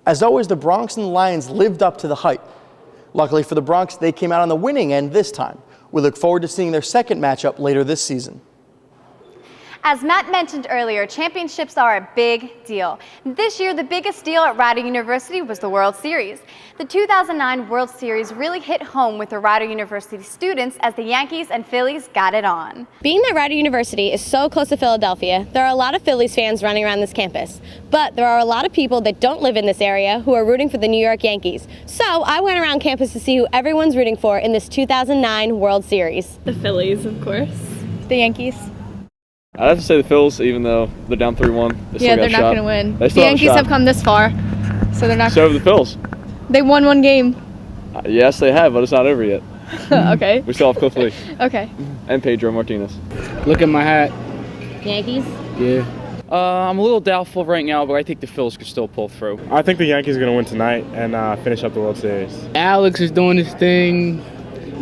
As always, the Bronx and the Lions lived up to the hype. Luckily for the Bronx, they came out on the winning end this time. We look forward to seeing their second matchup later this season. As Matt mentioned earlier, championships are a big deal. This year, the biggest deal at Rider University was the World Series. The 2009 World Series really hit home with the Rider University students as the Yankees and Phillies got it on. Being that Rider University is so close to Philadelphia, there are a lot of Phillies fans running around this campus. But there are a lot of people that don't live in this area who are rooting for the New York Yankees. So I went around campus to see who everyone's rooting for in this 2009 World Series. The Phillies, of course. The Yankees. I'd have to say the Phils, even though they're down 3-1. Yeah, they're not going to win. The Yankees have come this far, so they're not. So have the Phils. They won one game. Yes, they have, but it's not over yet. Okay. We still have Cliff Lee. Okay. And Pedro Martinez. Look at my hat. Yankees? Yeah. I'm a little doubtful right now, but I think the Phils could still pull through. I think the Yankees are going to win tonight and finish up the World Series. Alex is doing his thing.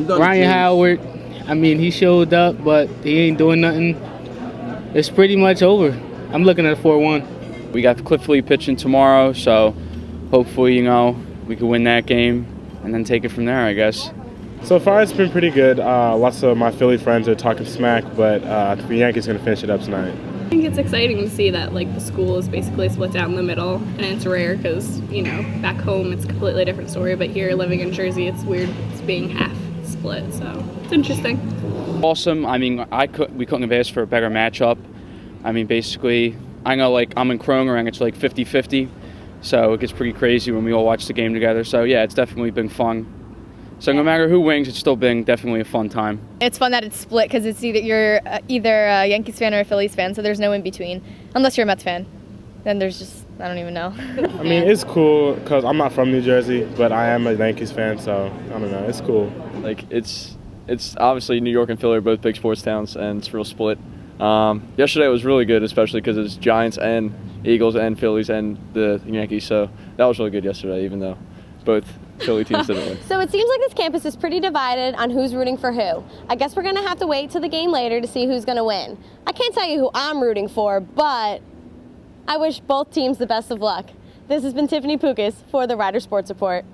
Ryan Howard, I mean, he showed up, but he ain't doing nothing. It's pretty much over. I'm looking at a 4-1. We got Cliff Lee pitching tomorrow, so hopefully, we could win that game and then take it from there, I guess. So far, it's been pretty good. Lots of my Philly friends are talking smack, but the Yankees are going to finish it up tonight. I think it's exciting to see that the school is basically split down the middle, and it's rare because, back home it's a completely different story, but here living in Jersey, it's weird it's being half split, so it's interesting. Awesome. I mean, we couldn't have asked for a better matchup. I mean, basically, I know I'm in Kroger and it's 50-50, so it gets pretty crazy when we all watch the game together. So yeah, it's definitely been fun. So no matter who wins, it's still been definitely a fun time. It's fun that it's split because it's you're either a Yankees fan or a Phillies fan, so there's no in between, unless you're a Mets fan. Then there's just, I don't even know. I mean, it's cool because I'm not from New Jersey, but I am a Yankees fan, so I don't know, it's cool. It's obviously New York and Philly are both big sports towns, and it's real split. Yesterday was really good, especially because it's Giants and Eagles and Phillies and the Yankees, so that was really good yesterday, even though both Philly teams didn't win. So it seems like this campus is pretty divided on who's rooting for who. I guess we're going to have to wait till the game later to see who's going to win. I can't tell you who I'm rooting for, but I wish both teams the best of luck. This has been Tiffany Pukas for the Rider Sports Report.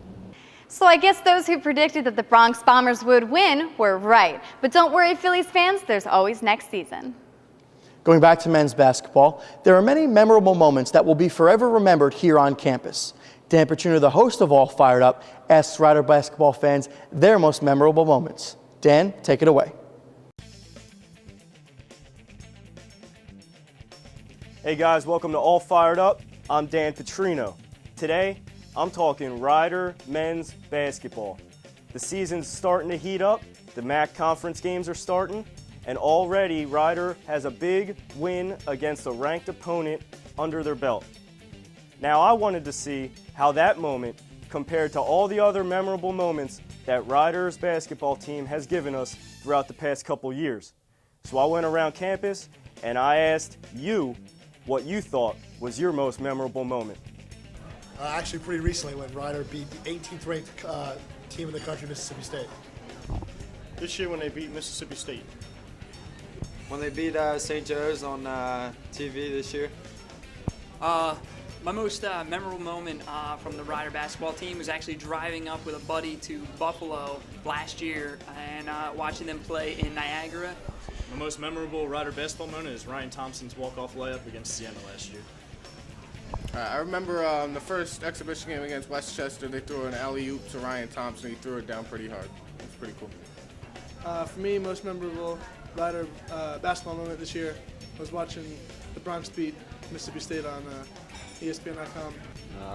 So I guess those who predicted that the Bronx Bombers would win were right. But don't worry, Phillies fans, there's always next season. Going back to men's basketball, there are many memorable moments that will be forever remembered here on campus. Dan Petrino, the host of All Fired Up, asks Rider basketball fans their most memorable moments. Dan, take it away. Hey guys, welcome to All Fired Up. I'm Dan Petrino. Today, I'm talking Rider men's basketball. The season's starting to heat up, the MAC conference games are starting, and already Rider has a big win against a ranked opponent under their belt. Now I wanted to see how that moment compared to all the other memorable moments that Rider's basketball team has given us throughout the past couple years. So I went around campus and I asked you what you thought was your most memorable moment. Actually, pretty recently when Rider beat the 18th ranked team in the country, Mississippi State. This year when they beat Mississippi State. When they beat St. Joe's on TV this year. My most memorable moment from the Rider basketball team was actually driving up with a buddy to Buffalo last year and watching them play in Niagara. My most memorable Rider basketball moment is Ryan Thompson's walk-off layup against Siena last year. I remember the first exhibition game against Westchester, they threw an alley-oop to Ryan Thompson. He threw it down pretty hard. It was pretty cool. For me, most memorable Rider basketball moment this year was watching the Bronx beat Mississippi State on ESPN.com.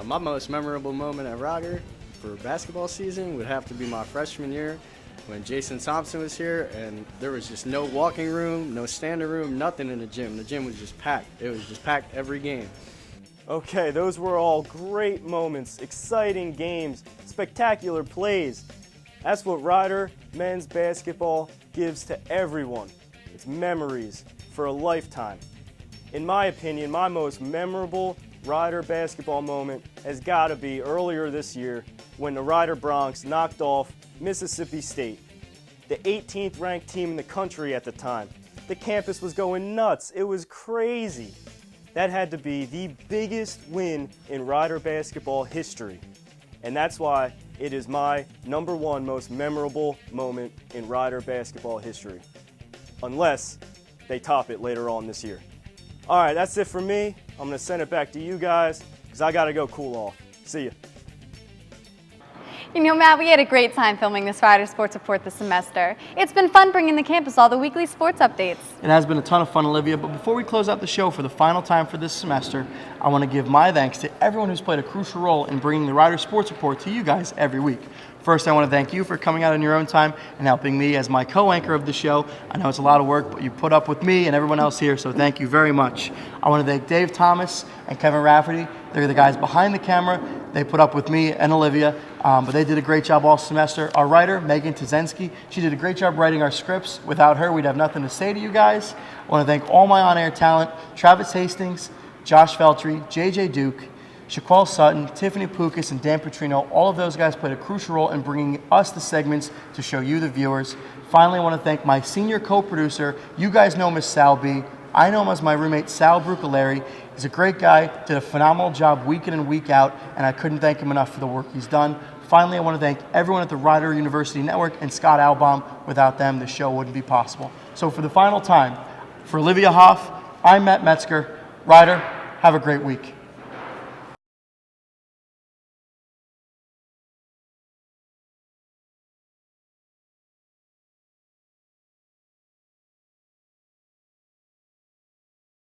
My most memorable moment at Rider for basketball season would have to be my freshman year when Jason Thompson was here and there was just no walking room, no standing room, nothing in the gym. The gym was just packed. It was just packed every game. Okay, those were all great moments, exciting games, spectacular plays. That's what Rider men's basketball gives to everyone. It's memories for a lifetime. In my opinion, my most memorable Rider basketball moment has got to be earlier this year when the Rider Bronx knocked off Mississippi State, the 18th ranked team in the country at the time. The campus was going nuts. It was crazy. that had to be the biggest win in Rider basketball history. And that's why it is my #1 most memorable moment in Rider basketball history. Unless they top it later on this year. All right, that's it for me. I'm going to send it back to you guys because I got to go cool off. See ya. You know, Matt, we had a great time filming this Rider Sports Report this semester. It's been fun bringing the campus all the weekly sports updates. It has been a ton of fun, Olivia, but before we close out the show for the final time for this semester, I want to give my thanks to everyone who's played a crucial role in bringing the Rider Sports Report to you guys every week. First, I want to thank you for coming out on your own time and helping me as my co-anchor of the show. I know it's a lot of work, but you put up with me and everyone else here, so thank you very much. I want to thank Dave Thomas and Kevin Rafferty. They're the guys behind the camera. They put up with me and Olivia, but they did a great job all semester. Our writer, Megan Tazensky, she did a great job writing our scripts. Without her, we'd have nothing to say to you guys. I want to thank all my on-air talent, Travis Hastings, Josh Feltry, JJ Duke, Shaquille Sutton, Tiffany Pukas, and Dan Petrino. All of those guys played a crucial role in bringing us the segments to show you, the viewers. Finally, I want to thank my senior co-producer. You guys know him as Sal B. I know him as my roommate, Sal Brucaleri. He's a great guy, did a phenomenal job week in and week out, and I couldn't thank him enough for the work he's done. Finally, I want to thank everyone at the Rider University Network and Scott Albaum. Without them, the show wouldn't be possible. So for the final time, for Olivia Hoff, I'm Matt Metzger. Rider, have a great week.